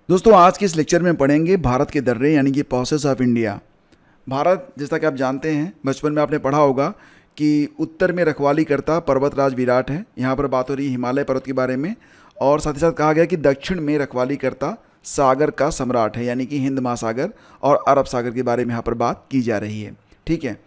दोस्तों आज के इस लेक्चर में पढ़ेंगे भारत के दर्रे यानी कि पॉसेस ऑफ इंडिया। भारत जैसा कि आप जानते हैं, बचपन में आपने पढ़ा होगा कि उत्तर में रखवाली करता पर्वतराज विराट है। यहाँ पर बात हो रही है हिमालय पर्वत के बारे में, और साथ ही साथ कहा गया कि दक्षिण में रखवाली करता सागर का सम्राट है यानी कि हिंद महासागर और अरब सागर के बारे में यहाँ पर बात की जा रही है। ठीक है,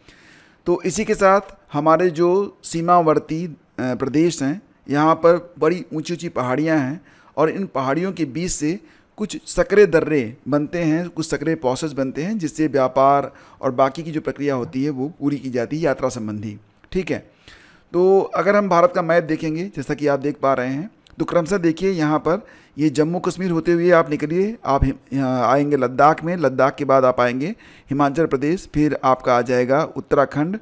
तो इसी के साथ हमारे जो सीमावर्ती प्रदेश हैं, यहाँ पर बड़ी ऊंची ऊंची पहाड़ियाँ हैं और इन पहाड़ियों के बीच से कुछ सकरे दर्रे बनते हैं, कुछ सकरे पॉसेस बनते हैं, जिससे व्यापार और बाकी की जो प्रक्रिया होती है वो पूरी की जाती है यात्रा संबंधी। ठीक है, तो अगर हम भारत का मैप देखेंगे जैसा कि आप देख पा रहे हैं, तो क्रमशः देखिए यहाँ पर ये जम्मू कश्मीर होते हुए आप निकलिए, आप आएंगे लद्दाख में, लद्दाख के बाद आप आएंगे हिमाचल प्रदेश, फिर आपका आ जाएगा उत्तराखंड,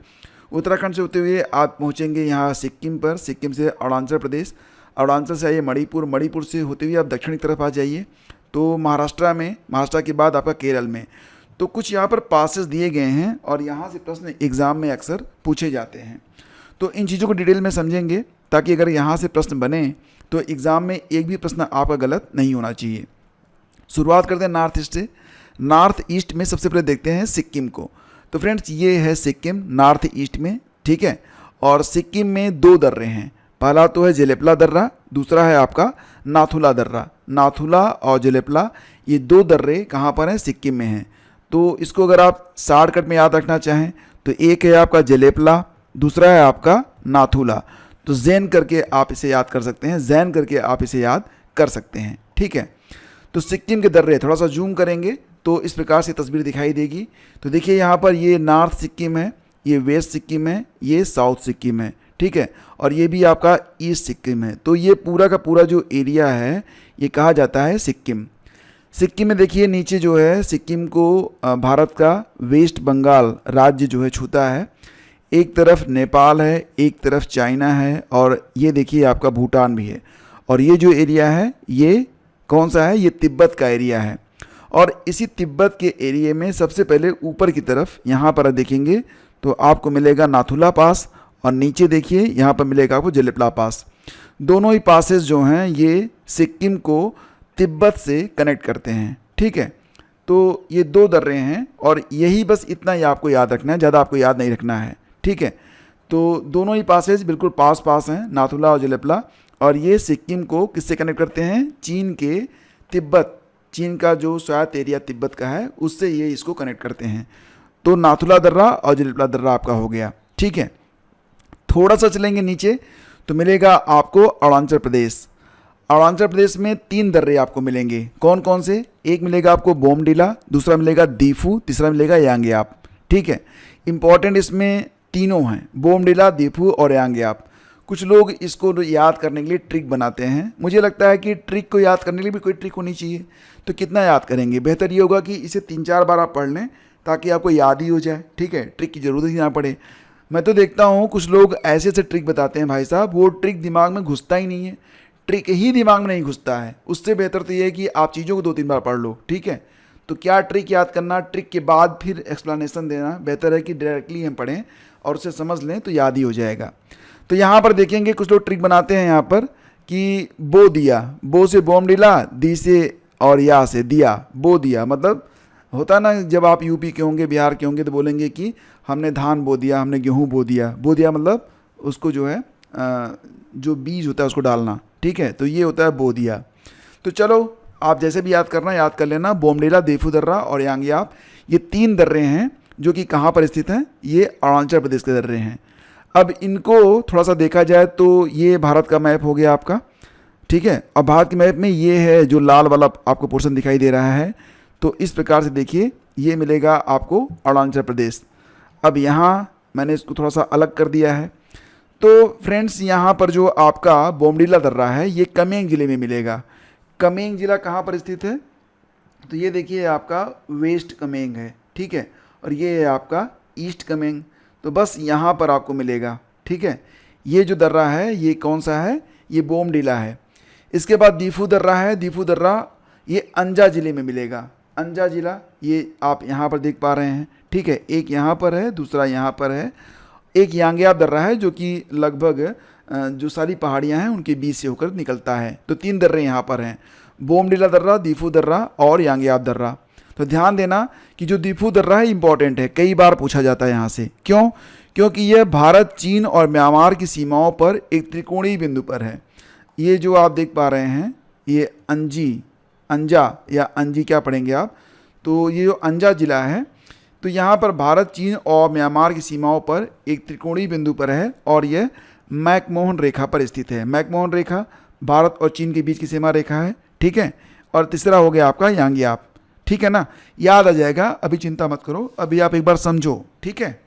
उत्तराखंड से होते हुए आप पहुँचेंगे यहाँ सिक्किम पर, सिक्किम से अरुणाचल प्रदेश, अरुणाचल से आइए मणिपुर, मणिपुर से होते हुए आप दक्षिण की तरफ आ जाइए तो महाराष्ट्र में, महाराष्ट्र के बाद आपका केरल में। तो कुछ यहाँ पर पासेस दिए गए हैं और यहाँ से प्रश्न एग्ज़ाम में अक्सर पूछे जाते हैं। तो इन चीज़ों को डिटेल में समझेंगे ताकि अगर यहाँ से प्रश्न बने तो एग्ज़ाम में एक भी प्रश्न आपका गलत नहीं होना चाहिए। शुरुआत करते हैं नॉर्थ ईस्ट से। नॉर्थ ईस्ट में सबसे पहले देखते हैं सिक्किम को। तो फ्रेंड्स ये है सिक्किम नॉर्थ ईस्ट में। ठीक है, और सिक्किम में दो दर्रे हैं, पहला तो है जेलेपला दर्रा, दूसरा है आपका नाथुला दर्रा। नाथुला और जेलेपला ये दो दर्रे कहाँ पर हैं? सिक्किम में हैं। तो इसको अगर आप शॉर्टकट में याद रखना चाहें तो एक है आपका जेलेपला, दूसरा है आपका नाथुला। तो जैन करके आप इसे याद कर सकते हैं, जैन करके आप इसे याद कर सकते हैं। ठीक है, तो सिक्किम के दर्रे थोड़ा सा जूम करेंगे तो इस प्रकार से तस्वीर दिखाई देगी। तो देखिए यहाँ पर ये नॉर्थ सिक्किम है, ये वेस्ट सिक्किम है, ये साउथ सिक्किम है। ठीक है, और ये भी आपका ईस्ट सिक्किम है। तो ये पूरा का पूरा जो एरिया है ये कहा जाता है सिक्किम। सिक्किम में देखिए नीचे जो है सिक्किम को भारत का वेस्ट बंगाल राज्य जो है छूता है। एक तरफ नेपाल है, एक तरफ चाइना है, और ये देखिए आपका भूटान भी है। और ये जो एरिया है ये कौन सा है? ये तिब्बत का एरिया है। और इसी तिब्बत के एरिया में सबसे पहले ऊपर की तरफ यहाँ पर देखेंगे तो आपको मिलेगा नाथुला पास, और नीचे देखिए यहाँ पर मिलेगा आपको जेलेपला पास। दोनों ही पासेस जो हैं ये सिक्किम को तिब्बत से कनेक्ट करते हैं। ठीक है, तो ये दो दर्रे हैं और यही बस इतना ही आपको याद रखना है, ज़्यादा आपको याद नहीं रखना है। ठीक है, तो दोनों ही पासेस बिल्कुल पास पास हैं, नाथुला और जेलेपला, और ये सिक्किम को किससे कनेक्ट करते हैं? चीन के तिब्बत, चीन का जो स्वायत्त एरिया तिब्बत का है उससे ये इसको कनेक्ट करते हैं। तो नाथुला दर्रा और जेलेपला दर्रा आपका हो गया। ठीक है, थोड़ा सा चलेंगे नीचे तो मिलेगा आपको अरुणाचल प्रदेश। अरुणाचल प्रदेश में तीन दर्रे आपको मिलेंगे। कौन कौन से? एक मिलेगा आपको बोमडिला, दूसरा मिलेगा दीफू, तीसरा मिलेगा यांग्याप। ठीक है, इंपॉर्टेंट इसमें तीनों हैं, बोमडिला, दीफू और यांग्याप। कुछ लोग इसको याद करने के लिए ट्रिक बनाते हैं। मुझे लगता है कि ट्रिक को याद करने के लिए भी कोई ट्रिक होनी चाहिए। तो कितना याद करेंगे? बेहतर ये होगा कि इसे 3-4 बार आप पढ़ लें ताकि आपको याद ही हो जाए। ठीक है, ट्रिक की ज़रूरत ही ना पड़े। मैं तो देखता हूँ कुछ लोग ऐसे ऐसे ट्रिक बताते हैं भाई साहब, वो ट्रिक दिमाग में घुसता ही नहीं है, ट्रिक ही दिमाग में नहीं घुसता है। उससे बेहतर तो ये है कि आप चीज़ों को 2-3 बार पढ़ लो। ठीक है, तो क्या ट्रिक याद करना, ट्रिक के बाद फिर एक्सप्लेनेशन देना, बेहतर है कि डायरेक्टली हम पढ़ें और उसे समझ लें तो याद ही हो जाएगा। तो यहाँ पर देखेंगे कुछ लोग ट्रिक बनाते हैं यहाँ पर कि बो दिया, बो से बोमडिला, दी से और या से दिया, बो दिया। मतलब होता ना, जब आप यूपी के होंगे, बिहार के होंगे तो बोलेंगे कि हमने धान बो दिया, हमने गेहूँ बो दिया। बो दिया मतलब उसको जो है जो बीज होता है उसको डालना। ठीक है, तो ये होता है बो दिया। तो चलो आप जैसे भी याद करना याद कर लेना। बोमडिला, देफू दर्रा और यांग्याप ये तीन दर्रे हैं जो कि कहाँ पर स्थित हैं? ये अरुणाचल प्रदेश के दर्रे हैं। अब इनको थोड़ा सा देखा जाए तो ये भारत का मैप हो गया आपका। ठीक है, अब भारत के मैप में ये है जो लाल वाला आपको पोर्शन दिखाई दे रहा है। तो इस प्रकार से देखिए ये मिलेगा आपको अरुणाचल प्रदेश। अब यहाँ मैंने इसको थोड़ा सा अलग कर दिया है। तो फ्रेंड्स यहाँ पर जो आपका बोमडिला दर्रा है ये कमेंग ज़िले में मिलेगा। कमेंग ज़िला कहाँ पर स्थित है? तो ये देखिए आपका वेस्ट कमेंग है। ठीक है, और ये है आपका ईस्ट कमेंग। तो बस यहाँ पर आपको मिलेगा। ठीक है, ये जो दर्रा है ये कौन सा है? ये बोमडिला है। इसके बाद दीफू दर्रा है। दीफू दर्रा ये अंजा ज़िले में मिलेगा। अंजा ज़िला ये आप यहाँ पर देख पा रहे हैं। ठीक है, एक यहाँ पर है, दूसरा यहाँ पर है। एक यांग्याप दर्रा है जो कि लगभग जो सारी पहाड़ियाँ हैं उनके बीच से होकर निकलता है। तो तीन दर्रे यहाँ पर हैं। बोमडिला दर्रा, दीफू दर्रा और यांगियाब दर्रा। तो ध्यान देना कि जो दीफू दर्रा है इंपॉर्टेंट है, कई बार पूछा जाता है यहाँ से। क्यों? क्योंकि यह भारत, चीन और म्यांमार की सीमाओं पर एक त्रिकोणीय बिंदु पर है। ये जो आप देख पा रहे हैं, ये अंजा या अंजी क्या पढ़ेंगे आप, तो ये जो अंजा जिला है, तो यहाँ पर भारत, चीन और म्यांमार की सीमाओं पर एक त्रिकोणीय बिंदु पर है और यह मैकमोहन रेखा पर स्थित है। मैकमोहन रेखा भारत और चीन के बीच की सीमा रेखा है, ठीक है। और तीसरा हो गया आपका यांगियाब, ठीक है ना, याद आ जाएगा, अभी चिंता मत करो, अभी आप एक बार समझो, ठीक है।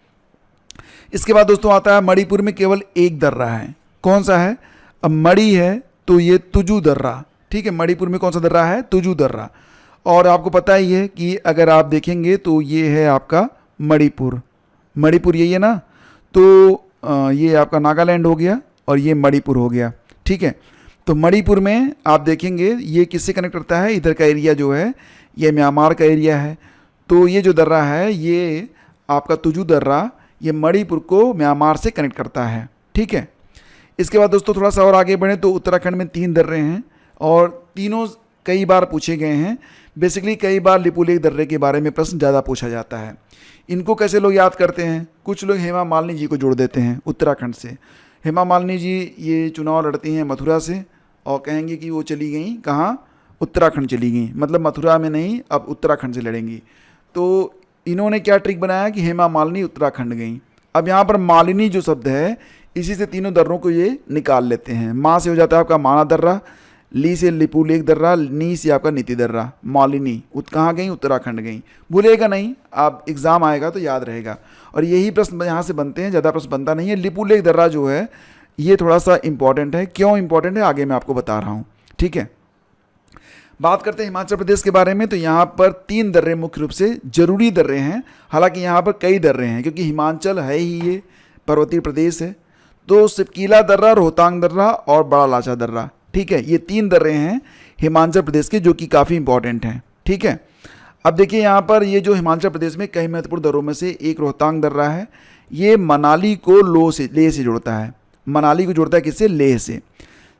इसके बाद दोस्तों आता है मणिपुर में केवल एक दर्रा है। कौन सा है? अब मणि है तो ये तुजू दर्रा, ठीक है। मणिपुर में कौन सा दर्रा है? तुजू दर्रा। और आपको पता ही है कि अगर आप देखेंगे तो ये है आपका मणिपुर, मणिपुर यही है ना, तो ये आपका नागालैंड हो गया और ये मणिपुर हो गया, ठीक है। तो मणिपुर में आप देखेंगे ये किससे कनेक्ट करता है? इधर का एरिया जो है ये म्यांमार का एरिया है, तो ये जो दर्रा है ये आपका तुजू दर्रा, ये मणिपुर को म्यांमार से कनेक्ट करता है, ठीक है। इसके बाद दोस्तों थोड़ा सा और आगे बढ़ें तो उत्तराखंड में 3 दर्रे हैं और तीनों कई बार पूछे गए हैं। बेसिकली कई बार लिपुलेख दर्रे के बारे में प्रश्न ज़्यादा पूछा जाता है। इनको कैसे लोग याद करते हैं? कुछ लोग हेमा मालिनी जी को जोड़ देते हैं उत्तराखंड से। हेमा मालिनी जी ये चुनाव लड़ती हैं मथुरा से और कहेंगे कि वो चली गई कहाँ? उत्तराखंड चली गई, मतलब मथुरा में नहीं, अब उत्तराखंड से लड़ेंगी। तो इन्होंने क्या ट्रिक बनाया कि हेमा मालिनी उत्तराखंड गई। अब यहाँ पर मालिनी जो शब्द है इसी से तीनों दर्रों को ये निकाल लेते हैं। माँ से हो जाता है आपका माना दर्रा, ली से लिपुलेख दर्रा, नी से आपका नीति दर्रा, मालिनी कहाँ गई? उत्तराखंड गई। भूलेगा नहीं, आप एग्ज़ाम आएगा तो याद रहेगा। और यही प्रश्न यहाँ से बनते हैं, ज़्यादा प्रश्न बनता नहीं है। लिपुलेख दर्रा जो है ये थोड़ा सा इंपॉर्टेंट है। क्यों इंपॉर्टेंट है आगे मैं आपको बता रहा हूँ, ठीक है। बात करते हैं हिमाचल प्रदेश के बारे में, तो यहाँ पर 3 दर्रे मुख्य रूप से जरूरी दर्रे हैं। हालांकि यहाँ पर कई दर्रे हैं क्योंकि हिमाचल है ही ये पर्वतीय प्रदेश है। तो सिपकीला दर्रा, रोहतांग दर्रा और बड़ा लाचा दर्रा, ठीक है, ये 3 दर्रे हैं हिमाचल प्रदेश के जो कि काफ़ी इंपॉर्टेंट हैं, ठीक है। अब देखिए यहाँ पर ये जो हिमाचल प्रदेश में कई महत्वपूर्ण दर्रों में से एक रोहतांग दर्रा है। ये मनाली को लेह से जोड़ता है। मनाली को जोड़ता है किससे? लेह से।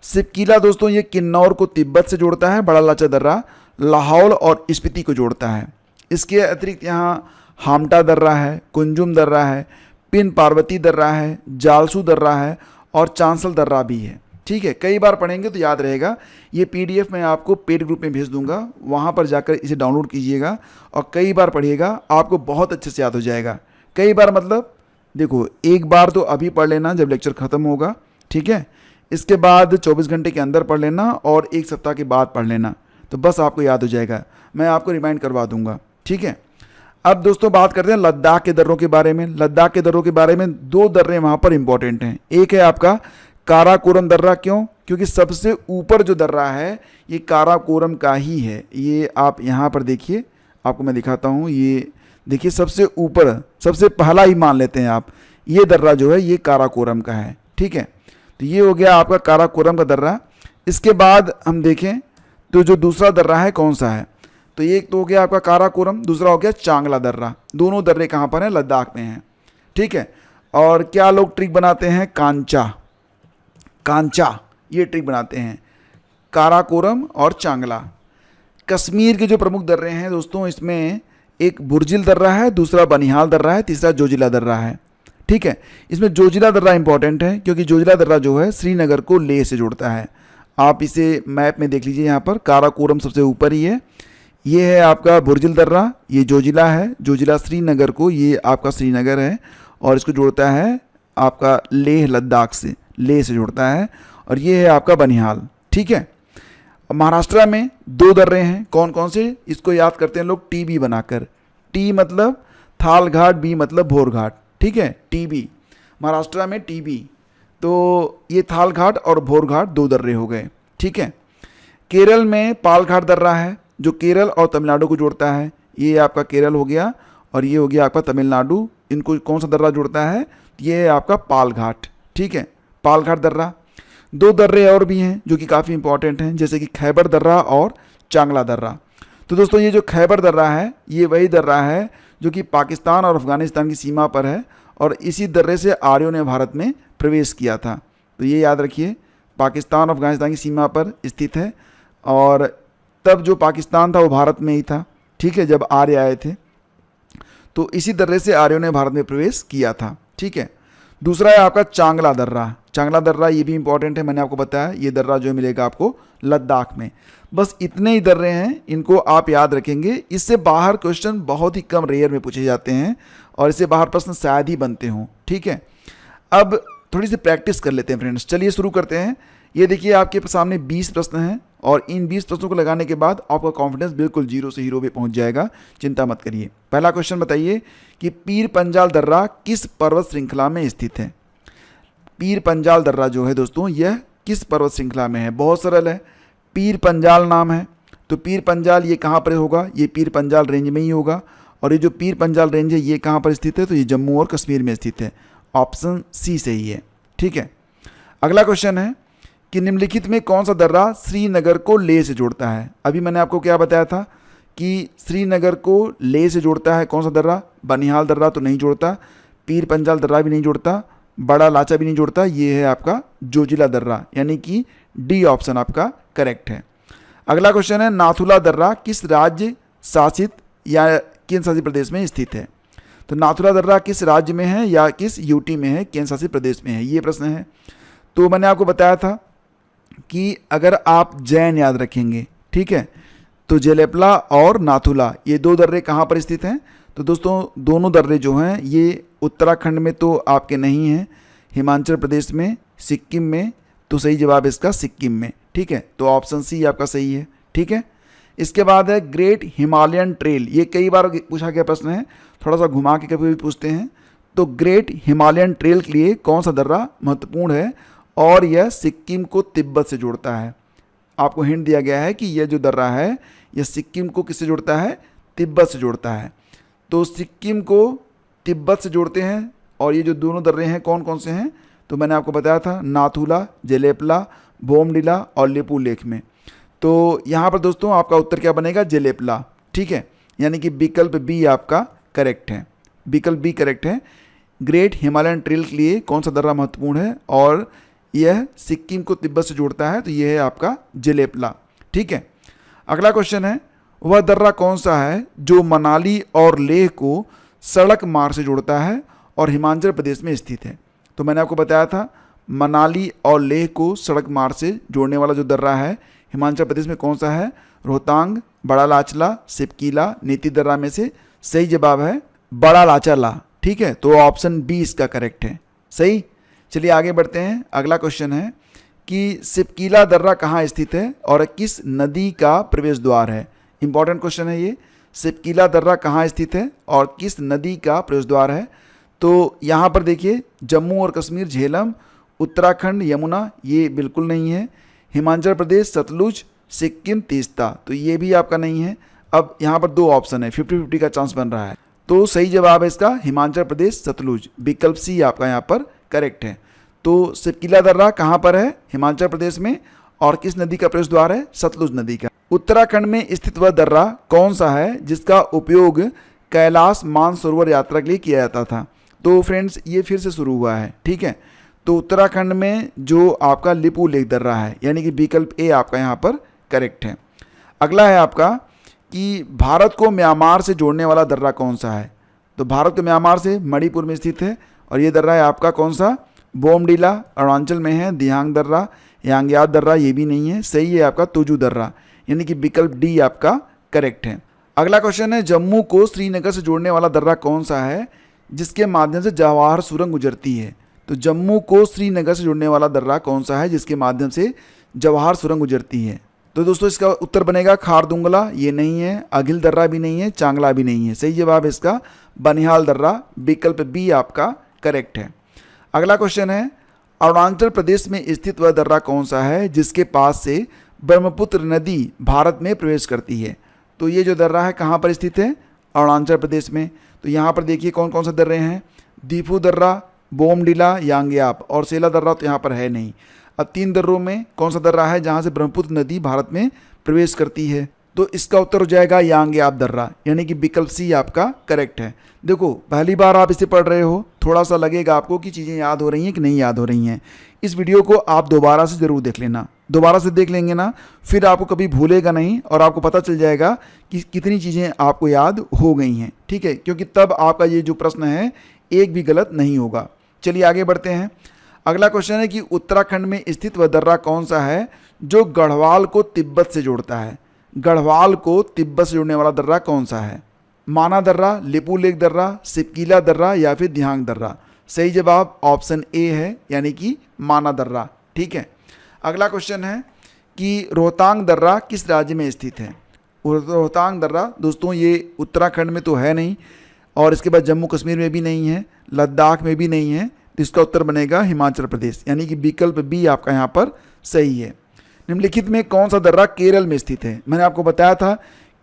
सिपकीला दोस्तों ये किन्नौर को तिब्बत से जोड़ता है। बड़ा लाचा दर्रा लाहौल और स्पीति को जोड़ता है। इसके अतिरिक्त यहाँ हामटा दर्रा है, कुंजुम दर्रा है, पिन पार्वती दर्रा है, जालसू दर्रा है और चांसल दर्रा भी है, ठीक है। कई बार पढ़ेंगे तो याद रहेगा। ये PDF मैं आपको पेड ग्रुप में भेज दूंगा, वहाँ पर जाकर इसे डाउनलोड कीजिएगा और कई बार पढ़िएगा, आपको बहुत अच्छे से याद हो जाएगा। कई बार मतलब देखो, एक बार तो अभी पढ़ लेना जब लेक्चर ख़त्म होगा, ठीक है। इसके बाद 24 घंटे के अंदर पढ़ लेना और 1 सप्ताह के बाद पढ़ लेना, तो बस आपको याद हो जाएगा। मैं आपको रिमाइंड करवा दूंगा, ठीक है। अब दोस्तों बात करते हैं लद्दाख के दर्रों के बारे में। लद्दाख के दर्रों के बारे में 2 दर्रे वहाँ पर इंपॉर्टेंट हैं। एक है आपका काराकोरम दर्रा। क्यों? क्योंकि सबसे ऊपर जो दर्रा है ये काराकोरम का ही है। ये आप यहाँ पर देखिए, आपको मैं दिखाता हूँ। ये देखिए सबसे ऊपर, सबसे पहला ही मान लेते हैं आप, ये दर्रा जो है ये काराकोरम का है, ठीक है। तो ये हो गया आपका काराकोरम का दर्रा। इसके बाद हम देखें तो जो दूसरा दर्रा है कौन सा है, तो एक तो हो गया आपका काराकोरम, दूसरा हो गया चांगला दर्रा। दोनों दर्रे कहाँ पर हैं? लद्दाख में हैं, ठीक है। और क्या लोग ट्रिक बनाते हैं? कांचा ये ट्रिक बनाते हैं, काराकोरम और चांगला। कश्मीर के जो प्रमुख दर्रे हैं दोस्तों, इसमें एक बुर्जिल दर्रा है, दूसरा बनिहाल दर्रा है, तीसरा जोजिला दर्रा है, ठीक है। इसमें जोजिला दर्रा इंपॉर्टेंट है क्योंकि जोजिला दर्रा जो है श्रीनगर को लेह से जोड़ता है। आप इसे मैप में देख लीजिए, यहाँ पर काराकोरम सबसे ऊपर ही है। ये है आपका बुर्जिल दर्रा, ये जोजिला है। जोजिला श्रीनगर को, ये आपका श्रीनगर है और इसको जोड़ता है आपका लेह लद्दाख से, लेह से जोड़ता है। और ये है आपका बनिहाल, ठीक है। महाराष्ट्र में 2 दर्रे हैं। कौन कौन से? इसको याद करते हैं लोग TB बनाकर। T मतलब थाल घाट, B मतलब भोर घाट, ठीक है। TB महाराष्ट्र में TB, तो ये थाल घाट और भोर घाट 2 दर्रे हो गए, ठीक है। केरल में पालघाट दर्रा है जो केरल और तमिलनाडु को जोड़ता है। ये आपका केरल हो गया और ये हो गया आपका तमिलनाडु। इनको कौन सा दर्रा जोड़ता है? ये है आपका पालघाट, ठीक है, पालघाट दर्रा। 2 दर्रे और भी हैं जो कि काफ़ी इंपॉर्टेंट हैं, जैसे कि खैबर दर्रा और चांगला दर्रा। तो दोस्तों ये जो खैबर दर्रा है ये वही दर्रा है जो कि पाकिस्तान और अफ़गानिस्तान की सीमा पर है और इसी दर्रे से आर्यों ने भारत में प्रवेश किया था। तो ये याद रखिए, पाकिस्तान और अफ़गानिस्तान की सीमा पर स्थित है और तब जो पाकिस्तान था वो भारत में ही था, ठीक है, जब आर्य आए थे। तो इसी दर्रे से आर्यों ने भारत में प्रवेश किया था, ठीक है। दूसरा है आपका चांगला दर्रा। चांगला दर्रा ये भी इंपॉर्टेंट है, मैंने आपको बताया ये दर्रा जो मिलेगा आपको लद्दाख में। बस इतने ही दर्रे हैं, इनको आप याद रखेंगे। इससे बाहर क्वेश्चन बहुत ही कम रेयर में पूछे जाते हैं और इससे बाहर प्रश्न शायद ही बनते हों, ठीक है। अब थोड़ी सी प्रैक्टिस कर लेते हैं फ्रेंड्स, चलिए शुरू करते हैं। ये देखिए आपके सामने 20 प्रश्न हैं और इन 20 प्रश्नों को लगाने के बाद आपका कॉन्फिडेंस बिल्कुल 0 से हीरो पे पहुंच जाएगा, चिंता मत करिए। पहला क्वेश्चन बताइए कि पीर पंजाल दर्रा किस पर्वत श्रृंखला में स्थित है। पीर पंजाल दर्रा जो है दोस्तों यह किस पर्वत श्रृंखला में है। बहुत सरल है, पीर पंजाल नाम है तो पीर पंजाल ये कहाँ पर होगा, ये पीर पंजाल रेंज में ही होगा। और ये जो पीर पंजाल रेंज है ये कहाँ पर स्थित है, तो ये जम्मू और कश्मीर में स्थित है। ऑप्शन सी सही है, ठीक है। अगला क्वेश्चन है कि निम्नलिखित में कौन सा दर्रा श्रीनगर को लेह से जोड़ता है। अभी मैंने आपको क्या बताया था कि श्रीनगर को लेह से जोड़ता है कौन सा दर्रा। बनिहाल दर्रा तो नहीं जोड़ता, पीर पंजाल दर्रा भी नहीं जोड़ता, बड़ा लाचा भी नहीं जोड़ता, ये है आपका जोजिला दर्रा, यानी कि डी ऑप्शन आपका करेक्ट है। अगला क्वेश्चन है नाथुला दर्रा किस राज्य शासित या केंद्र शासित प्रदेश में स्थित है। तो नाथुला दर्रा किस राज्य में है या किस यूटी में है, केंद्र शासित प्रदेश में है, ये प्रश्न है। तो मैंने आपको बताया था कि अगर आप जैन याद रखेंगे, ठीक है, तो जेलेपला और नाथुला ये दो दर्रे कहाँ पर स्थित हैं। तो दोस्तों दोनों दर्रे जो हैं ये उत्तराखंड में तो आपके नहीं हैं, हिमाचल प्रदेश में, सिक्किम में। तो सही जवाब इसका सिक्किम में, ठीक है। तो ऑप्शन सी आपका सही है, ठीक है। इसके बाद है ग्रेट हिमालयन ट्रेल। ये कई बार पूछा गया प्रश्न है, थोड़ा सा घुमा के कभी भी पूछते हैं। तो ग्रेट हिमालयन ट्रेल के लिए कौन सा दर्रा महत्वपूर्ण है और यह सिक्किम को तिब्बत से जोड़ता है। आपको हिंट दिया गया है कि यह जो दर्रा है यह सिक्किम को किससे जोड़ता है, तिब्बत से जोड़ता है। तो सिक्किम को तिब्बत से जोड़ते हैं और ये जो दोनों दर्रे हैं कौन कौन से हैं, तो मैंने आपको बताया था नाथुला, जेलेपला, बोमडिला और लेपू लेख में। तो यहाँ पर दोस्तों आपका उत्तर क्या बनेगा, जेलेपला, ठीक है, यानी कि विकल्प बी आपका करेक्ट है, विकल्प बी करेक्ट है। ग्रेट हिमालयन ट्रेल के लिए कौन सा दर्रा महत्वपूर्ण है और यह सिक्किम को तिब्बत से जोड़ता है, तो यह है आपका जेलेपला, ठीक है। अगला क्वेश्चन है वह दर्रा कौन सा है जो मनाली और लेह को सड़क मार्ग से जोड़ता है और हिमाचल प्रदेश में स्थित है। तो मैंने आपको बताया था मनाली और लेह को सड़क मार्ग से जोड़ने वाला जो दर्रा है हिमाचल प्रदेश में कौन सा है, रोहतांग, बड़ा लाचला, सिपकीला, नीति दर्रा में से सही जवाब है बड़ा लाचला, ठीक है। तो ऑप्शन बी इसका करेक्ट है, सही। चलिए आगे बढ़ते हैं। अगला क्वेश्चन है कि सिपकीला दर्रा कहाँ स्थित है और किस नदी का प्रवेश द्वार है। इंपॉर्टेंट क्वेश्चन है ये, सिपकीला दर्रा कहाँ स्थित है और किस नदी का प्रवेश द्वार है। तो यहाँ पर देखिए जम्मू और कश्मीर झेलम, उत्तराखंड यमुना ये बिल्कुल नहीं है, हिमाचल प्रदेश सतलुज, सिक्किम तीस्ता, तो ये भी आपका नहीं है। अब यहाँ पर दो ऑप्शन है, 50-50 का चांस बन रहा है। तो सही जवाब है इसका हिमाचल प्रदेश सतलुज, विकल्प सी आपका यहाँ पर करेक्ट है। तो सिपकीला दर्रा कहाँ पर है, हिमाचल प्रदेश में, और किस नदी का प्रवेश द्वार है, सतलुज नदी का। उत्तराखंड में स्थित वह दर्रा कौन सा है जिसका उपयोग कैलाश मानसरोवर यात्रा के लिए किया जाता था। तो फ्रेंड्स ये फिर से शुरू हुआ है, ठीक है। तो उत्तराखंड में जो आपका लिपू लेक दर्रा है, यानी कि विकल्प ए आपका यहाँ पर करेक्ट है। अगला है आपका कि भारत को म्यांमार से जोड़ने वाला दर्रा कौन सा है। तो भारत को म्यांमार से मणिपुर में स्थित है और ये दर्रा है आपका कौन सा, बोमडिला, अरुणाचल में है, दिहांग दर्रा, यांग्यात दर्रा ये भी नहीं है, सही है आपका तुजू दर्रा, यानी कि विकल्प डी आपका करेक्ट है। अगला क्वेश्चन है जम्मू को श्रीनगर से जोड़ने वाला दर्रा कौन सा है जिसके माध्यम से जवाहर सुरंग गुजरती है। तो जम्मू को श्रीनगर से जोड़ने वाला दर्रा कौन सा है जिसके माध्यम से जवाहर सुरंग गुजरती है। तो दोस्तों इसका उत्तर बनेगा खारदुंगला, ये नहीं है, अघिल दर्रा भी नहीं है, चांगला भी नहीं है, सही जवाब इसका बनिहाल दर्रा, विकल्प बी आपका करेक्ट है। अगला क्वेश्चन है अरुणाचल प्रदेश में स्थित वह दर्रा कौन सा है जिसके पास से ब्रह्मपुत्र नदी भारत में प्रवेश करती है। तो ये जो दर्रा है कहाँ पर स्थित है, अरुणाचल प्रदेश में। तो यहाँ पर देखिए कौन कौन से दर्रे हैं, दीफू दर्रा, बोमडिला, यांग्याप और सेला दर्रा तो यहाँ पर है नहीं। अब तीन दर्रों में कौन सा दर्रा है जहाँ से ब्रह्मपुत्र नदी भारत में प्रवेश करती है। तो इसका उत्तर हो जाएगा यांग्याप दर्रा, यानी कि विकल्प सी आपका करेक्ट है। देखो पहली बार आप इसे पढ़ रहे हो, थोड़ा सा लगेगा आपको कि चीज़ें याद हो रही हैं कि नहीं याद हो रही हैं। इस वीडियो को आप दोबारा से ज़रूर देख लेना, दोबारा से देख लेंगे ना, फिर आपको कभी भूलेगा नहीं और आपको पता चल जाएगा कि कितनी चीज़ें आपको याद हो गई हैं, ठीक है, क्योंकि तब आपका ये जो प्रश्न है एक भी गलत नहीं होगा। चलिए आगे बढ़ते हैं। अगला क्वेश्चन है कि उत्तराखंड में स्थित वह दर्रा कौन सा है जो गढ़वाल को तिब्बत से जोड़ता है। गढ़वाल को तिब्बत से जोड़ने वाला दर्रा कौन सा है? माना दर्रा, लिपुलेख दर्रा, सिपकीला दर्रा या फिर दिहांग दर्रा। सही जवाब ऑप्शन ए है, यानी कि माना दर्रा, ठीक है। अगला क्वेश्चन है कि रोहतांग दर्रा किस राज्य में स्थित है। रोहतांग दर्रा दोस्तों ये उत्तराखंड में तो है नहीं, और इसके बाद जम्मू कश्मीर में भी नहीं है, लद्दाख में भी नहीं है, तो इसका उत्तर बनेगा हिमाचल प्रदेश, यानी कि विकल्प बी आपका यहाँ पर सही है। निम्नलिखित में कौन सा दर्रा केरल में स्थित है? मैंने आपको बताया था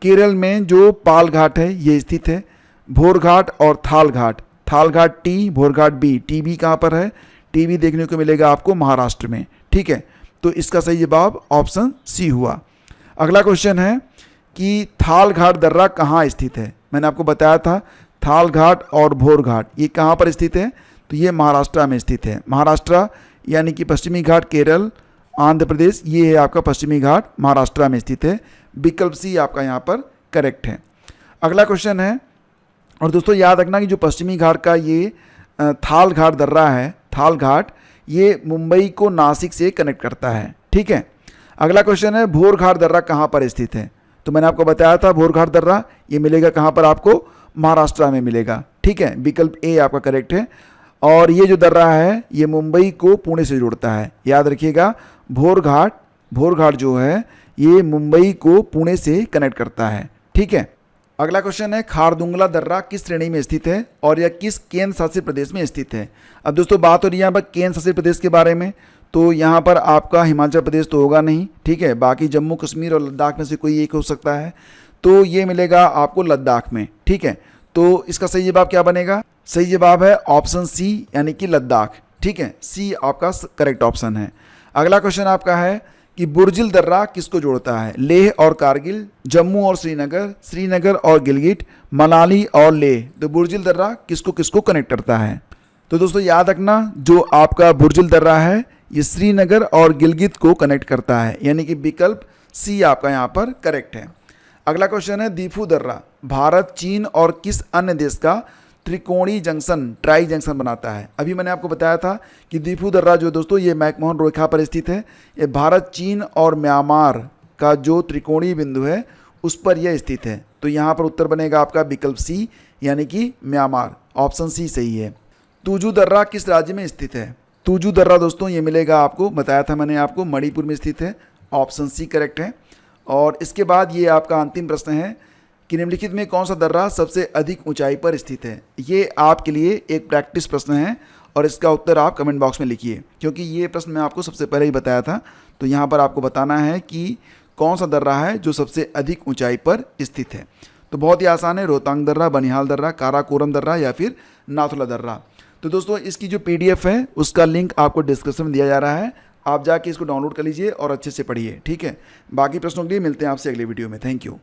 केरल में जो पाल घाट है ये स्थित है, भोर घाट और थाल घाट। थाल घाट टी, भोर घाट बी। टी बी कहाँ पर है? टी बी देखने को मिलेगा आपको महाराष्ट्र में, ठीक है। तो इसका सही जवाब ऑप्शन सी हुआ। अगला क्वेश्चन है कि थाल घाट दर्रा कहाँ स्थित है। मैंने आपको बताया था थाल घाट और भोर घाट ये कहाँ पर स्थित है, तो ये महाराष्ट्र में स्थित है। महाराष्ट्र यानी कि पश्चिमी घाट केरल, आंध्र प्रदेश, ये है आपका पश्चिमी घाट महाराष्ट्र में स्थित है। विकल्प सी आपका यहाँ पर करेक्ट है। अगला क्वेश्चन है, और दोस्तों याद रखना कि जो पश्चिमी घाट का ये थाल घाट दर्रा है, थाल घाट ये मुंबई को नासिक से कनेक्ट करता है, ठीक है। अगला क्वेश्चन है भोर घाट दर्रा कहाँ पर स्थित है। तो मैंने आपको बताया था भोर घाट दर्रा ये मिलेगा कहाँ पर आपको, महाराष्ट्र में मिलेगा, ठीक है। विकल्प ए आपका करेक्ट है। और ये जो दर्रा है ये मुंबई को पुणे से जोड़ता है, याद रखिएगा। भोर घाट जो है ये मुंबई को पुणे से कनेक्ट करता है, ठीक है। अगला क्वेश्चन है खारदुंगला दर्रा किस श्रेणी में स्थित है और यह किस केंद्र शासित प्रदेश में स्थित है। अब दोस्तों बात हो रही है यहाँ पर केंद्र शासित प्रदेश के बारे में, तो यहाँ पर आपका हिमाचल प्रदेश तो होगा नहीं, ठीक है। बाकी जम्मू कश्मीर और लद्दाख में से कोई एक हो सकता है, तो ये मिलेगा आपको लद्दाख में, ठीक है। तो इसका सही जवाब क्या बनेगा? सही जवाब है ऑप्शन सी, यानी कि लद्दाख, ठीक है। सी आपका करेक्ट ऑप्शन है। अगला क्वेश्चन आपका है कि बुर्जिल दर्रा किसको जोड़ता है। लेह और कारगिल, जम्मू और श्रीनगर, श्रीनगर और गिलगिट, मनाली और लेह। तो बुर्जिल दर्रा किसको किसको कनेक्ट करता है? तो दोस्तों याद रखना जो आपका बुर्जिल दर्रा है ये श्रीनगर और गिलगित को कनेक्ट करता है, यानी कि विकल्प सी आपका यहाँ पर करेक्ट है। अगला क्वेश्चन है दीफू दर्रा भारत, चीन और किस अन्य देश का त्रिकोणीय जंक्शन, ट्राई जंक्शन बनाता है। अभी मैंने आपको बताया था कि दीफू दर्रा जो दोस्तों ये मैकमोहन रेखा पर स्थित है, ये भारत, चीन और म्यांमार का जो त्रिकोणीय बिंदु है उस पर यह स्थित है। तो यहाँ पर उत्तर बनेगा आपका विकल्प सी, यानी कि म्यांमार। ऑप्शन सी सही है। तुजू दर्रा किस राज्य में स्थित है? तुजू दर्रा दोस्तों ये मिलेगा आपको, बताया था मैंने आपको, मणिपुर में स्थित है। ऑप्शन सी करेक्ट है। और इसके बाद ये आपका अंतिम प्रश्न है कि निम्नलिखित में कौन सा दर्रा सबसे अधिक ऊंचाई पर स्थित है। ये आपके लिए एक प्रैक्टिस प्रश्न है और इसका उत्तर आप कमेंट बॉक्स में लिखिए, क्योंकि ये प्रश्न मैं आपको सबसे पहले ही बताया था। तो यहाँ पर आपको बताना है कि कौन सा दर्रा है जो सबसे अधिक ऊंचाई पर स्थित है। तो बहुत ही आसान है, रोहतांग दर्रा, बनिहाल दर्रा, काराकोरम दर्रा या फिर नाथुला दर्रा। तो दोस्तों इसकी जो PDF है उसका लिंक आपको डिस्क्रिप्शन में दिया जा रहा है, आप जाके इसको डाउनलोड कर लीजिए और अच्छे से पढ़िए, ठीक है। बाकी प्रश्नों के लिए मिलते हैं आपसे अगले वीडियो में। Thank you.